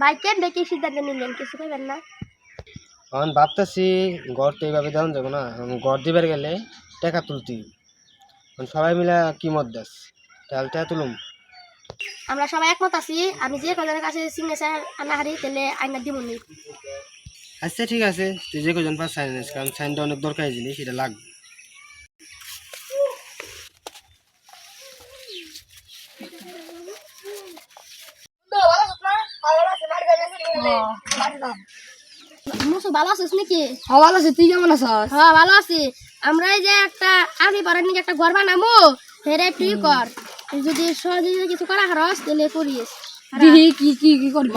বাইকে দেখি সিদ্ধান্ত নিলেন কিছু কইবেন না? এখন ভাবতেছি ঘর তো এইভাবে দেওয়া যাবো না, ঘর দিবার গেলে টাকা তুলতে সবাই মিলে কি মত দেস তাহলে টাকা তুলুম। আমরা সবাই একমত আছি, আমি যে কজনের কাছে সিগনেচার আনা হারি তাহলে আইনা দিব নি। আচ্ছা ঠিক আছে, তুই যে কজন পাস সাইন আনিস, কারণ সাইনটা অনেক দরকারি জিনিস, সেটা লাগবে। মুসু ভালো আছিস নাকি? হ্যাঁ ভালো আছি, তুই কেমন আছিস? হ্যাঁ ভালো আছি। আমরা এই যে একটা আমি পারেন নাকি একটা ঘর বানাবো, হেরে তুই কর, যদি সহজে কিছু করা হারস তাহলে করিস। দিহি কি কি কি করবি?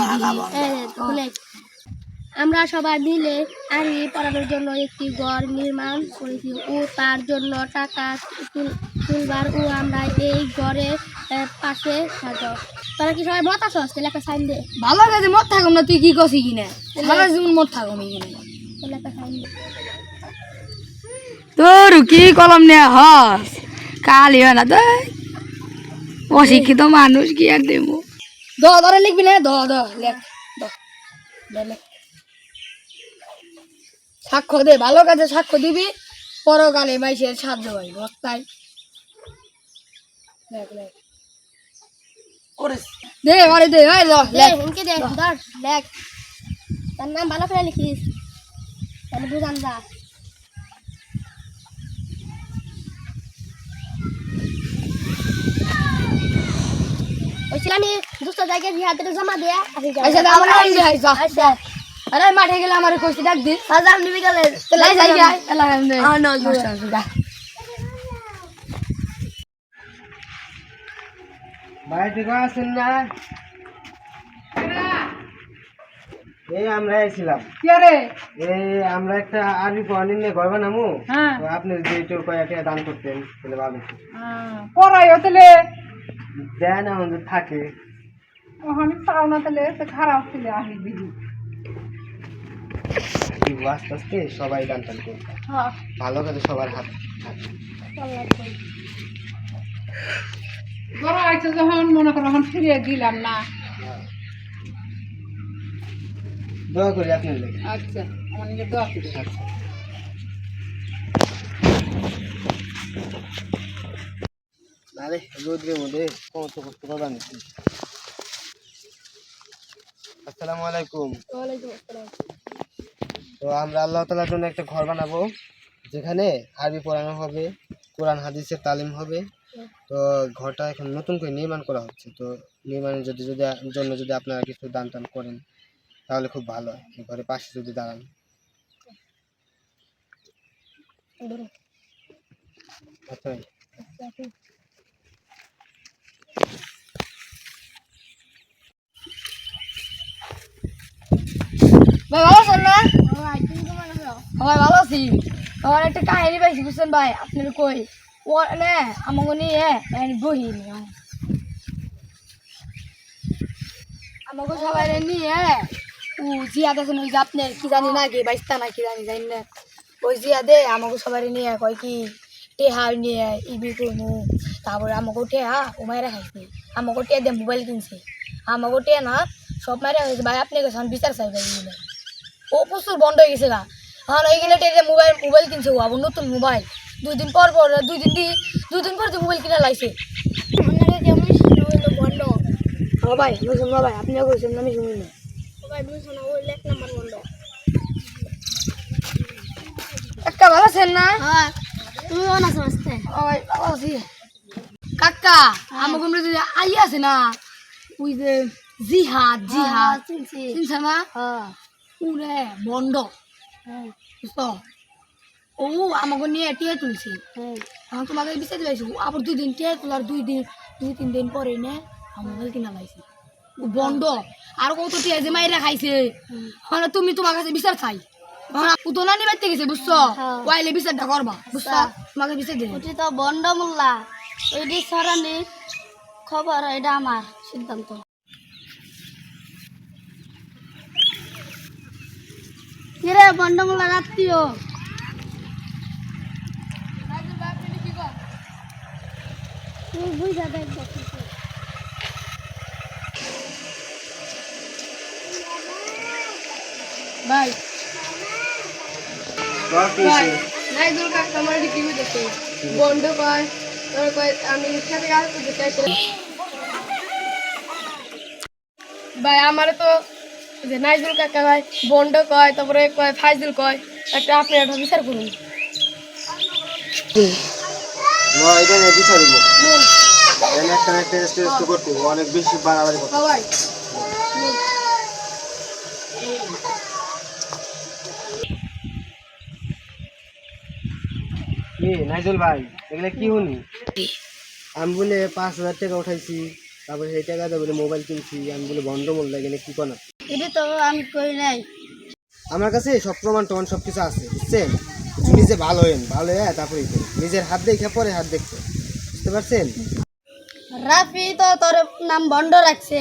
আমরা সবাই মিলে আরি পড়ানোর জন্য একটি ঘর নির্মাণ করেছি ও তার জন্য টাকা তুলবার ও আমরা এই ঘরের পাশে থাকো। তোরা কি সবাই মত আসস? তাহলে একটা সাইন দে। ভালো কাজে মত থাকুম না, তুই কি করছি কিনা সারা জীবন মত থাকুম এখানে। তাহলে একটা সাইন দে। তোর কি কলম নেয়া হস কালি হয় না তো, অশিক্ষিত মানুষ কি আর দেব। ধরে লিখবি না, লেখ লেখ। সাক্ষ্য দে, ভালো কাজে সাক্ষ্য দিবি, পরকালে মাইসের সাহায্য হয় বস্তায়। দে আরে দে লেখ। হুমকি দে, ধর লেখ। তার নাম ভালো করে লিখিস, তাহলে বুঝান যা। ওইছিলাম দুষ্ট জায়গায় হাতে জমা দিয়ে আচ্ছা আরে মাঠে গেলে আমার কইছি ডাক দি হাজার নিবি গেলে ভাই ঠিক আছেন না? এই আমরা এসেছিলাম, এই আমরা একটা আরবি পড়ানি নিয়ে ঘর বানাবো, তো আপনি যদি একটু কয়েকটা দান করতেন তাহলে ভালো হতো। পড়াই তাহলে দেন আমাদের থাকে আমি পাও না, তাহলে খারাপ ছিল আসবি আস্তে আস্তে সবাই দান টান করবে, ভালো কাজে সবার হাত থাকে। যখন মনে করো এখন ফিরিয়ে দিলাম না। দোয়া করি আপনার লেগে। আচ্ছা অনেকে দোয়া করি। আচ্ছা আরে রোদ্রের মধ্যে কত কষ্ট করবা নিচ্ছি। আসসালামু আলাইকুম। তো আমরা আল্লাহ তাআলার জন্য একটা ঘর বানাবো, যেখানে আরবি পড়ানো হবে, কোরআন হাদিসের তালিম হবে। তো ঘরটা এখন নতুন করে নির্মাণ করা হচ্ছে, তো নির্মাণের জন্য যদি আপনারা কিছু দান টান করেন তাহলে খুব ভালো হয়, এই ঘরের পাশে যদি দাঁড়ান। আচ্ছা ভাই। ভাই ভালো আছেন না? ভাই ভালো আছি। আমার একটা কাহিনী পাইছি বুঝছেন ভাই, আপনার কই ও না আমাকে নিয়ে বহি আমাকে সবাই নিয়ে ও জিয়াদ আছেন, ওই যে আপনার কি জানি না কি বাইস্তা না কি জানি জানি না, ওই জিয়াদে আমাকে সবাই নিয়ে কয় কি টেহা নিয়ে ইবি করবো, তারপরে আমাকে টেহা ও মায়েরা খাইছে, আমাকে টেহা দিয়ে মোবাইল কিনছে, আমাকে টেহা না সব মায়েরা খাইছে। ভাই আপনি কাছে বিচার চাই ভাই, ও প্রচুর বন্ধ হয়ে গেছে গা। হ্যাঁ ওইগুলো টেহা মোবাইল কিনছে, ও আবার নতুন মোবাইল দুই দিন পর যে মোবাইল কিনা লাইছে। বন্ধ হ্যাঁ ভাই বুঝুন না ভাই, আপনিও কইছেন আমি শুনি না সবাই বুঝছো না, ওই 1 নাম্বার বন্ধ। একটা ভালো আছেন না? হ্যাঁ তুমি অন আছো আসতে। ও ভাই ভালো আছি। কাকা আমাকে আমরা যে আই আছে না, ওই যে জিহাদ চিনছে না? উরে বন্ধ বুঝছো, ও আমাকে নিয়ে টিয়ে তুলছি। এখন তোমাকে বিচার দিলাইছি, আবার 2 দিন টিয়ে তোলার 2-3 দিন পরে নে আমাকে কিনা লাইছি বন্ধ। আর কত টিয়ে যে মাইরা খাইছে, মানে তুমি তোমার কাছে বিচার চাই, উতনা নিয়ে বাইতে গেছে বুঝছো, ওয়াইলে বিচারটা করবা বুঝছো, তোমাকে বিচার দিলে ওটি তো বন্ধ মোল্লা, ওইটি সরানির খবর, এটা আমার সিদ্ধান্ত। কিরে বন্ধ মোল্লা রাত্রিও বুঝা দেখ ভাই তোর কি ভাই হইছে? নাইজুল কাকা আমার কি হইতেছে বন্ধ কয় তোর কয় আমি সাথে আর করতে চাইছি ভাই আমারে তো যে নাইজুল কাকা ভাই বন্ধ কয় তারপরে কয় ফাইজুল কয় একটা আপনি একটা বিচার করুন এটা নিয়ে বিচার হইব নুন একটা না একটা টেস্ট করতে হবে, অনেক বেশি বাড়াবাড়ি করতে হবে। সবাই নুন কি নাইজুল ভাই এগুলা কি শুনি আমি বলে 5,000 টাকা উঠাইছি তারপরে সেই টাকা দিয়ে বলে মোবাইল কিনছি আমি বলে বন্ধ মূল্য এখানে কি কোনা এটা তো আমি কই নাই আমার কাছে সব প্রমাণ টমান সব কিছু আছে বুঝছেন নিজে ভালো হইন ভালো হয়ে তারপরে নিজের হাত দেখে পরে হাত দেখতে বুঝতে পারছেন রাফি তো তোর নাম বন্ধ রাখছে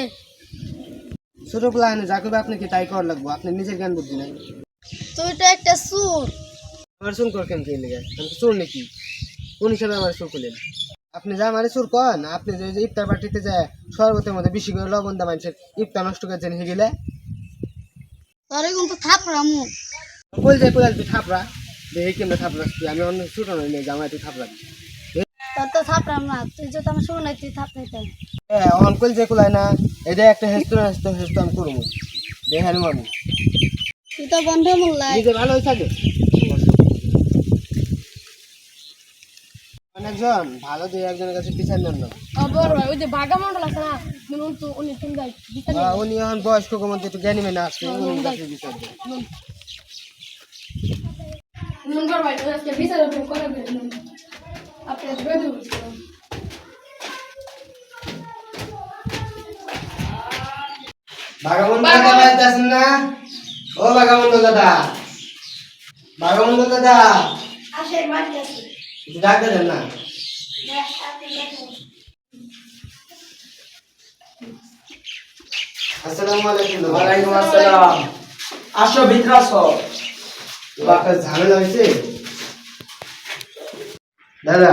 ছোট প্ল্যান যা করবে আপনাকে তাই করার লাগবো আপনি নিজের জ্ঞান বুদ্ধি নাই তুই তো একটা সুর আমার চুল কর কেন কে লেগে আমি তো চোর নাকি কোন হিসাবে আমার চোর করলেন আপনি যা মানে চোর কন আপনি যে ইফতার পার্টিতে যায় শরবতের মধ্যে বেশি করে লবণ দা মানুষের ইফতার নষ্ট করে জেনে গেলে তোর কিন্তু থাপড়া মুখ বল যাই কোথায় তুই থাপড়া দেখে কেমন থাপড়া আমি অন্য ছোট নই নেই জামাই তুই থাপড়া তোর তো থাপড়াম না তুই যদি আমি শুনে তুই থাপড়াইতাম হ্যাঁ অনকল যে কোলায় না এটা একটা হেস্ত আমি করবো দেখানি মামু তুই তো বন্ধ মোল্লাই নিজে ভালো হয়ে থাকে অনেকজন ভালো দিয়ে একজনের কাছে পিছান নেন না বড় ভাই ওই যে বাঘা মন্ডল আছে না নুন তো উনি তুমি যাই বিচার উনি এখন বয়স্ক মধ্যে একটু জ্ঞানী মেনে আসছে উনি কাছে বিচার দেয় নুন বড় ভাই আজকে বিচার করে দেন নুন আপনি ধরে দেবো বাগামন্ডল দাদা বাড়িতে আছেন না ও বাগামন্ডল দাদা বাগামন্ডল দাদা আসে মাটি আছে একটু ডাকতে দেন না আসসালামু আলাইকুম দাদা। ওয়ালাইকুম আসসালাম। আসো ভিতরে আসো। এবার একটা ঝামেলা হয়েছে দাদা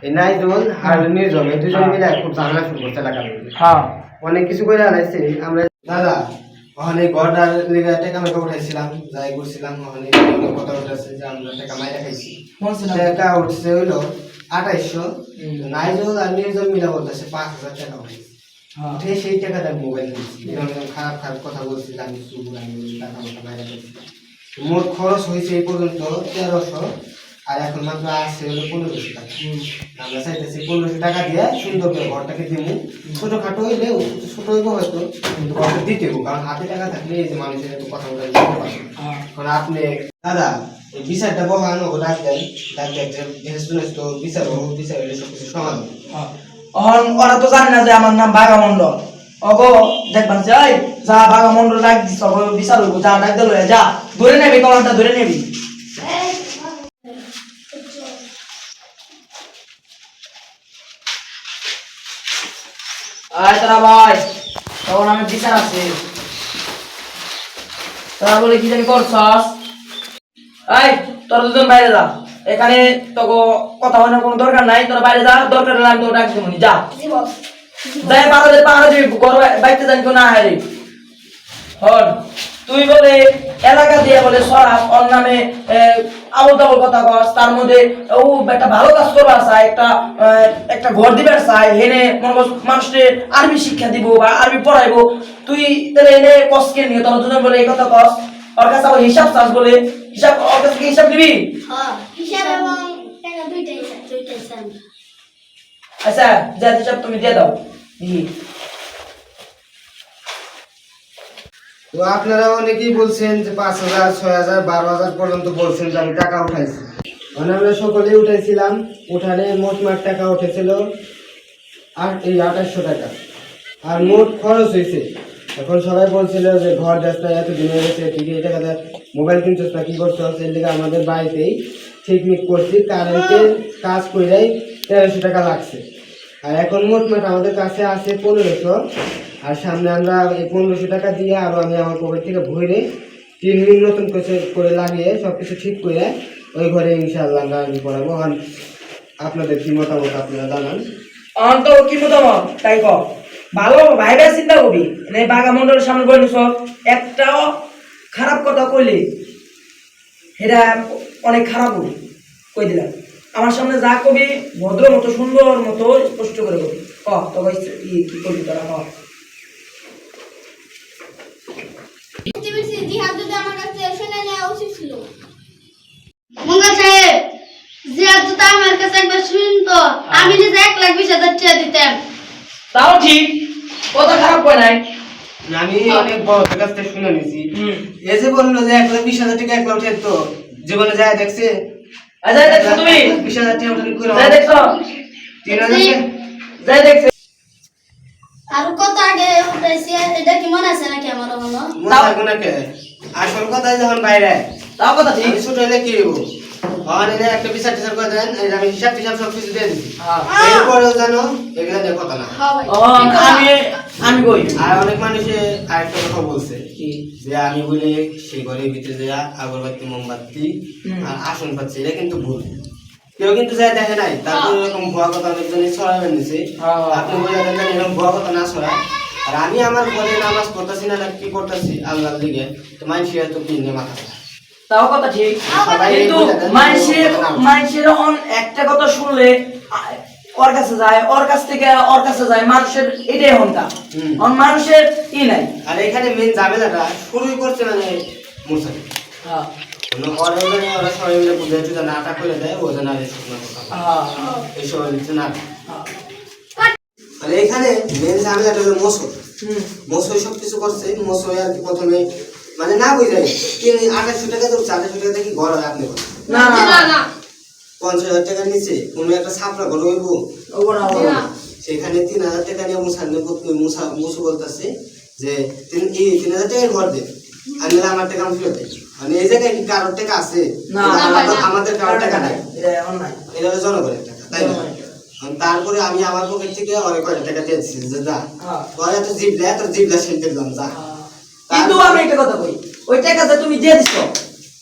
এই নাইজুল আর নির্জল এই দুজন মিলে খুব ঝামেলা শুরু করছে এলাকার মধ্যে হ্যাঁ অনেক কিছু করে আনাইছে আমরা দাদা ওখানে ঘরটার লেগে টাকা মেকা উঠাইছিলাম যাই করছিলাম ওখানে কথা উঠেছে যে আমরা টাকা মাইরা খাইছি টাকা উঠছে হইলো 2800 নাইজুল আর নির্জল মিলে বলতেছে 5,000 টাকা উঠেছে উঠে সেই টাকাটা মোবাইল কিনছি এরকম খারাপ খারাপ কথা বলছিলাম আমি সুগুর আমি টাকা মাথা মাইরা খাইছি মোট খরচ হয়েছে এই পর্যন্ত 1300 আর এখন মাত্র আসছে হলো 1500 টাকা আমরা চাইতেছি 1500 টাকা দিয়ে সুন্দর করে ঘরটাকে দিমু ছোটখাটো হইলে ছোট হইব হয়তো কিন্তু ঘরটা দিতে হবে কারণ হাতে টাকা থাকলে এই যে মানুষের একটু কথা বলে কারণ আপনি দাদা এই বিচারটা বহানো ডাক দেন যে যেহেতু তো বিচার হলে সব কিছু সমাধান ওরা তো জানে না যে আমার নাম বাঘামন্ডল অগো দেখবেন যে এই যা বাঘামন্ডল ডাক দিস বিচার হইব যা ডাক দিল যা ধরে নেবি কলমটা ধরে নেবি আয় তারা ভাই তখন আমি বিচার আছে তারা বলে কি জানি করছস এই তোর দুজন বাইরে যা এখানে তো কথা বলার কোনো দরকার নাই তোরা বাইরে যা দরকার হলে আমি তো ডাক দেবো যা যাই পাহাড়ে দিবি ঘর বাইতে জানি কেউ না হারে হন তুই বলে এলাকা দিয়ে বলে সরাস ওর নামে আবল তাবল কথা কস তার মধ্যে ও একটা ভালো কাজ করবার চায় একটা ঘর দিবার চায় হেনে মানুষকে আরবি শিক্ষা দিব বা আরবি পড়াইবো তুই তাহলে এনে কষ্টকে নিয়ে তোর দুজন বলে এই কথা কস ওর কাছে আবার হিসাব চাস বলে হিসাব ওর কাছে হিসাব দিবি হিসাব এবং টাকা দুইটাই চাই আচ্ছা যা হিসাব তুমি দিয়ে দাও তো আপনারা অনেকেই বলছেন যে 5,000 6,000 12,000 পর্যন্ত বলছেন যে আমি টাকা উঠাইছি মানে আমরা সকলেই উঠাইছিলাম উঠানে মোট টাকা উঠেছিল 2800 টাকা আর মোট খরচ হয়েছে এখন সবাই বলছিল যে ঘর যাচ্ছে এত দিন হয়ে গেছে ঠিক এই টাকাটা মোবাইল কিনছিস না কি করছিস এর লিগে আমাদের বাড়িতেই ঠিকমিক করছি কারেন্টের কাজ কইরাই 1300 টাকা লাগছে আর এখন মোট আমাদের কাছে আছে 1500 আর সামনে আমরা এই 1500 টাকা দিয়ে আরো আমি আমার পকেট থেকে ভরে 3 মিনিট নতুন করে লাগিয়ে সবকিছু ঠিক করে ওই ঘরে ইনশাআল্লাহ আমরা পড়াবো আর আপনাদের কি মতামত আপনারা জানান তো কি মতামত তাই কর ভালো ভাইরা চিন্তা করবি এই বাঘা মন্ডলের সামনে বলে সব একটাও খারাপ কথা কইলে এটা অনেক খারাপ হবে, কই দিলাম। আমার সামনে যা কবি ভদ্র মতো সুন্দর মতো স্পষ্ট করে কবি। তবে কি করবি তোরা? জিহাদ যদি আমার কাছে শুনে নেওয়া উচিত ছিল। মঙ্গল সাহেব, জিহাদ যদি আমার কাছে একবার শুনতো, আমি নিজে 1,20,000 টাকা দিতাম। তাও ঠিক, কথা খারাপ কয় নাই। আমি অনেক বড় কাছ থেকে শুনে নিছি, এসে বললো যে 1,20,000 টাকা একলা উঠে তো জীবনে যায় দেখছে। যাই দেখছো তুমি? 20,000 টাকা উঠে করে যাই দেখছো? 3,000 যাই দেখছে? আর কত আগে উঠাইছি, এটা কি মনে আছে নাকি আমার হলো? মনে থাকবে না কে? আসল কথা যখন বাইরে তাও কথা ঠিক। আমি ছোট হলে কি হবো, এনে একটা বিচার টিচার করে দেন, আমি হিসাব টিসাব সব কিছু দিয়ে দিচ্ছি। হ্যাঁ। এরপরেও জানো এগুলা নিয়ে কথা না। আমি কই আর অনেক মানুষে আরেকটা কথা বলছে যে আমি বলে সেই ঘরের ভিতরে যা আগরবাতি মোমবাতি আর আসন পাচ্ছি, এটা কিন্তু ভুল। কেউ কিন্তু যাই দেখে নাই, তারপর এরকম ভুয়া কথা অনেকজনই ছড়াবেন নিছে। আপনি বলে দেন এরকম ভুয়া কথা না ছড়ায়। আর আমি আমার ঘরে নামাজ পড়তেছি না কি করতেছি আল্লাহর দিকে, তো মানুষের তো কি নিয়ে মাথা খায়। তাও কথা ঠিক, কিন্তু মানুষের একটা কথা শুনলে ওর কাছে যায়, ওর কাছ থেকে ওর কাছে যায়, মানুষের এটাই হন্তা। মানুষের ই নাই। আর এখানে মেন ঝামেলাটা শুরুই করছে মানে মুরসালি। ওরা সবাই মিলে বুঝে টুঝে নাটক করে দেয়, ও যেন আর এসব না কথা এইসব হচ্ছে না। আর এখানে মেন ঝামেলাটা হলো মসুর। মসুর সব কিছু করছে, মসুর আর কি প্রথমে মানে না বুঝাই 2800 টাকা তো 400 টাকা থেকে ঘর হয় আপনি না না না 50,000 টাকার নিচে কোনো একটা ছাপড়া ঘর হইব, সেখানে 3,000 টাকা নিয়ে মুসা বলতেছে যে 3,000 টাকার ঘর দেন, আমি আমার টাকা আমি ফেরত দেয়। মানে এই জায়গায় কি কারোর টাকা আছে? আমাদের কারোর টাকা নাই, এটা হলো জনগণের টাকা, তাই না? তারপরে আমি আমার পকেট থেকে অনেক কয়টা টাকা দিয়েছি যে যা পরে তো জিবলা তোর জিবলা সেলতে দিলাম যা। কিন্তু আমি একটা কথা কই, ওই টাকা যে তুমি দিয়ে দিছো,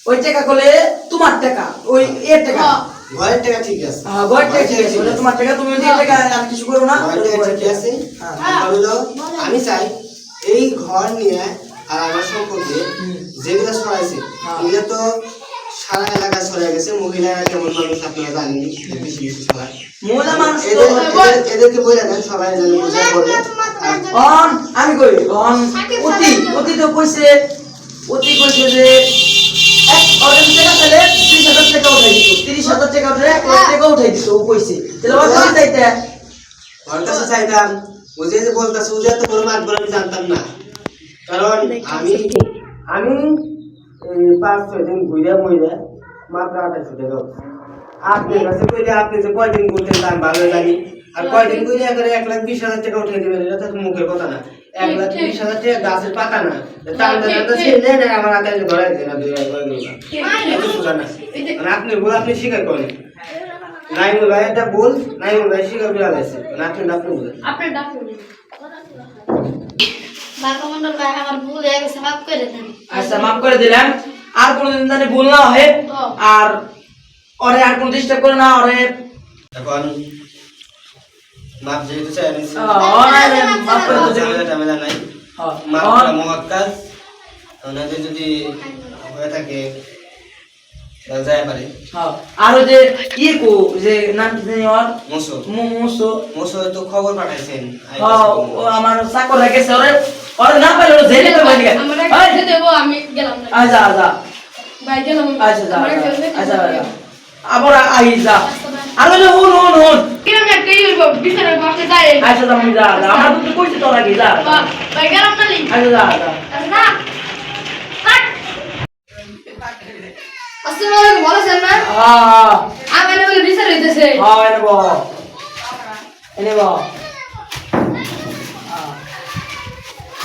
ওই টাকা করলে তোমার টাকা, ওই এর টাকা ঘরের টাকা ঠিক আছে, ঘরের টাকা ঠিক আছে, ওটা তোমার টাকা, তুমি ওই টাকা আর কিছু করো না। ঘরের টাকা ঠিক আছে। হলো আমি চাই এই ঘর নিয়ে আর আমার সম্পর্কে যেগুলো ছড়াইছে এগুলো তো সারা এলাকায় ছড়াই গেছে। মহিলারা কেমন মানুষ আপনারা জানেন, বেশি বেশি ছড়ায়। মহিলা মানুষ এদেরকে বলে দেন সবাই যেন বুঝে বলে। আমি কই অতি তো কইছে, অতি কইছে যে টাকা পেলে 30,000 টাকা উঠাই দিত, 30,000 টাকা উঠে 1,00,000 টাকা উঠাই দিত। ও কইছে তাহলে ওর কাছে চাইতে, ওর কাছে চাইতাম। বুঝে যে বলতেছে ওদের তো কোনো মাত বলে আমি জানতাম না, কারণ আমি 5-6 দিন ঘুরে মহিলা মাত্র 2800 টাকা। আপনার কাছে কইলে আপনি যে কয়দিন ঘুরতেন তা আমি ভালো জানি, আর কয়দিন ঘুরে করে 1,20,000 টাকা উঠে দিবেন, এটা তো মুখের কথা না। 1,20,000 টাকা গাছের পাতা না, আমার হাতে ধরাই দেন আপনি বল, আপনি স্বীকার করেন নাইমুল ভাই এটা বল, নাইমুল ভাই স্বীকার করে আছে আপনি বলেন। বাকমন্ডল ভাই, আমার ভুল হয়ে গেছে, মাফ করে দেন। আচ্ছা মাফ করে দিলাম, আর কোনদিন জানি ভুল না হয়, আর ওরে আর কোন ডিস্টার্ব করে না। ওরে এখন মাপ যেহেতু চাই আমি মাফ করে দিতে ঝামেলা নাই, মাপ করা মুআক্কাদ। ওনাদের যদি হয়ে থাকে যায় পারে। আর ওই যে ইয়ে কো যে নাম কি জানি ওর, মোসো তো খবর পাঠাইছেন। ও আমার চাকর রেখেছে, ওরে না পাইলে ওরে জেলে করে দিকে। আমরা কাছে দেব, আমি গেলাম না। আচ্ছা ভাই গেলাম। আচ্ছা আবার আই যা। আর ওই যে হুন কিরকম একটা ইউরো বিচারের বসে যায়। আচ্ছা আমি যা আমার তো কইছি তোরা কি যা। ভাই গেলাম না লি। আচ্ছা যা না আসলে ওরা বলেছেন না, আমি না বলে বিচার হইতেছে। এনে বো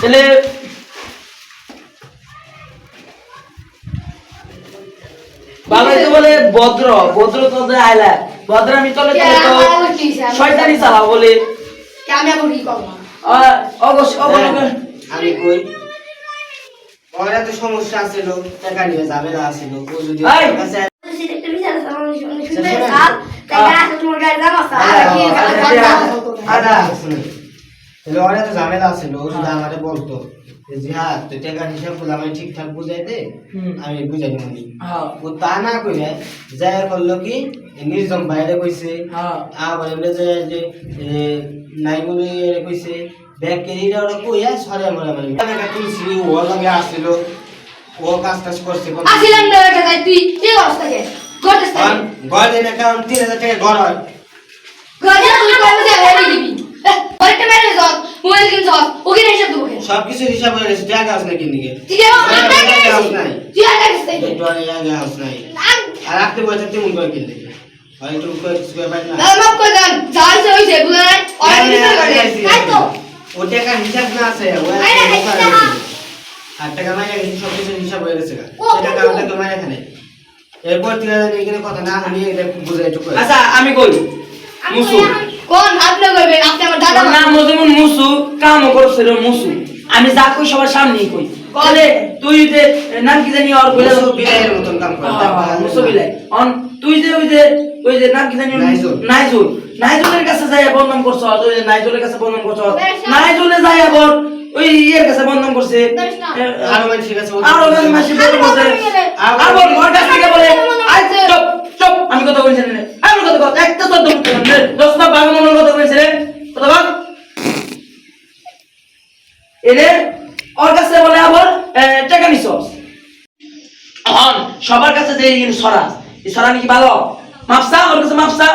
তাহলে বাবা তো বলে ভদ্র তো আইলা ভদ্র, আমি তলে তলে তো শয়তানি চালাও বলে আমি আবার কি করব? আমি কই ওরা তো সমস্যা আছিল, টাকা নিয়ে ঝামেলা আছিল, ও যদি একটা বিচার আছে, আমি শুনতে চাই, টাকা আছে তোমার গায়ে জামা আছে, আর কি ওরা তো ঝামেলা আছিল, ও যদি আমারে বলতো জিহাদ তো টাকার হিসাব করলে আমি ঠিকঠাক বুঝাই দে, আমি বুঝাই দিব। হ্যাঁ ও তা না কইরা যায় করলো কি নির্জম বাইরে কইছে, হ্যাঁ আবার এমনি যে নাইগুলি কইছে ব্যাকটেরিয়া ওরা কইয়া সরে মরে মানে টাকা তুলছি ও লগে আসছিল, ও কাজ টাজ করছে আসিলাম না এটা যাই তুই কি করছ থাকে করতেছ তাই গড়ে না কারণ 3000 টাকা ঘর হয়। ঘরে তুই কবে যা হয়ে দিবি ঘরটা মেরে যাস মোবাইল কিনছ ওকে হিসাব দেবো সবকিছু হিসাব হয়ে গেছে, টাকা আছে নাকি নিকে ঠিক আছে তুই আর কাছে তাই একটু আর আগে হাউস নাই আর রাখতে বসে তেমন করে কিনলে আর একটু কিছু ব্যাপার না না মাফ করে দেন যা হইছে হইছে বুঝা নাই আর কিছু করে তাই তো ও টাকার হিসাব না আছে ও আর টাকা মাইনে গেছে, সবকিছু হিসাব হয়ে গেছে টাকা তো মাইনে এখানে এরপর তুই এখানে কথা না শুনি এটা বুঝাই একটু করে। আচ্ছা আমি কই মুসু কোন আপনি কইবেন আপনি আমার দাদা নাম যেমন মুসু কামও করছে রে মুসু, আমি যা কই সবার সামনেই কই কলে তুই যে নাম কি জানি আর কইলা মুসু বিলাইয়ের মতন কাম করে মুসু বিলাই অন তুই যে ওই যে নাম কি জানি নাইজুল। নাইজুলের কাছে যাইয়া বন্ধন করছ, ওই যে নাইজুলের কাছে বন্ধন করছ, নাইজুলে যাইয়া বল ওই ইয়ের কাছে বন্ধন করছে আরো মানুষের কাছে আরো মানুষের বন্ধন করছে আবার ঘর কাছ থেকে বলে আই চুপ চুপ আমি কথা বলছি না আমি কথা বল একটা তো দশ না বাবা মনের কথা বলছি রে কথা বল এনে ওর কাছে বলে আবার টাকা নিছস এখন সবার কাছে যে সরা এই সরা নাকি ভালো মাপসা ওর কাছে মাপসা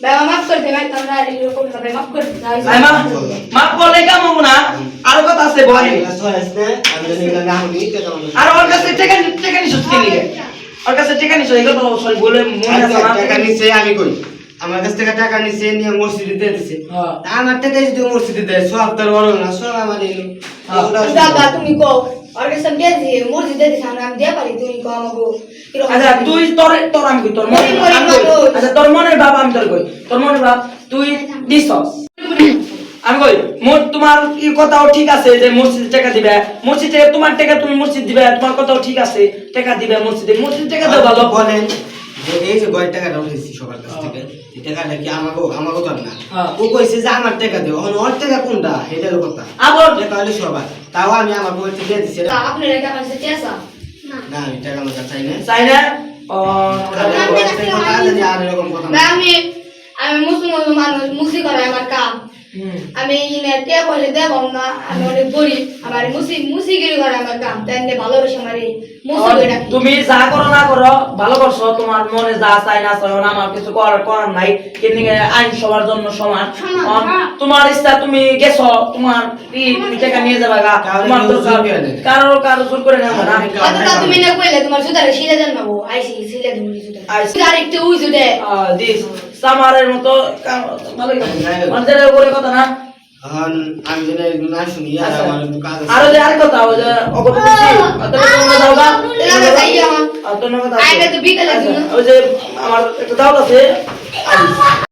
বাবা মাফ করে দে ভাই তোমরা এরকম ভাবে মাফ করে দাও আই মাপ করলে কাম হবো না আরো কথা আছে বলে আমি যদি না শুনি টাকা আর ওর কাছে টাকা নিছস কি লিগে ওর কাছে টাকা নিছস এগুলো তো সরি বলে মনে আছে না টাকা নিছে আমি কই আমার কাছ থেকে টাকা নিছে নিয়ে মসজিদে দিয়ে দিছে হ্যাঁ আমার টাকা যদি মসজিদে দেয় সব তার বড় না সব আমার এলো দাদা তুমি কও আর কাছে দিয়ে মসজিদে দিছ আমরা আমি দিয়া পারি তুমি কও আমাগো আচ্ছা তুই তোর আমি কই তোর মনে আচ্ছা তোর মনের ভাব আমি তোর কই তোর মনের ভাব তুই দিছস আমি কই মোর তোমার এই কথাও ঠিক আছে যে মসজিদে টাকা দিবে মসজিদে তোমার টাকা তুমি মসজিদ দিবে তোমার কথাও ঠিক আছে টাকা দিবে মসজিদে টাকা দাও ভালো বলেন যে এই যে গয় টাকাটা উঠেছি সবার কাছ থেকে এই টাকাটা কি আমাকে তো না ও কইছে যে আমার টাকা দেও এখন ওর টাকা কোনটা এটার কথা আবার টাকা হলে সবার তাও আমি আমার বউকে দিয়ে দিছি আপনার টাকা আছে চেষ্টা না আমি টাকা আমার চাই না চাই না আর এরকম কথা না আমি মুসলমান মানুষ মুসি করে আমার কাম আমি তে বলে দেব না আমি অনেক গরিব আমার মুসিগিরি করে আমার কাম তাই ভালোবাসে আমার এই মুসিগিরি তুমি যা করো না করো ভালো করছো তোমার মনে যা চাই না চাই না আমার কিছু করার নাই কিন্তু আইন সবার জন্য সমান তোমার ইচ্ছা তুমি গেছো তোমার তুমি টাকা নিয়ে যাবা গা তোমার কারো জোর করে নেব না আচ্ছা তুমি না কইলে তোমার সুদারে শিলে দেন বাবু আইছি শিলে দেন সুদারে আর একটু উইজু দে দিস সামারের মতো ভালো অন্তরের উপরে কথা না এখন আমি যদি না শুনি আর আমার একটু কাজ আছে আর যে আর কথা ওই যে অগত বলছি তোমরা যাও গা আইবে তো বিকেলে ওই যে আমার একটা দাওয়াত আছে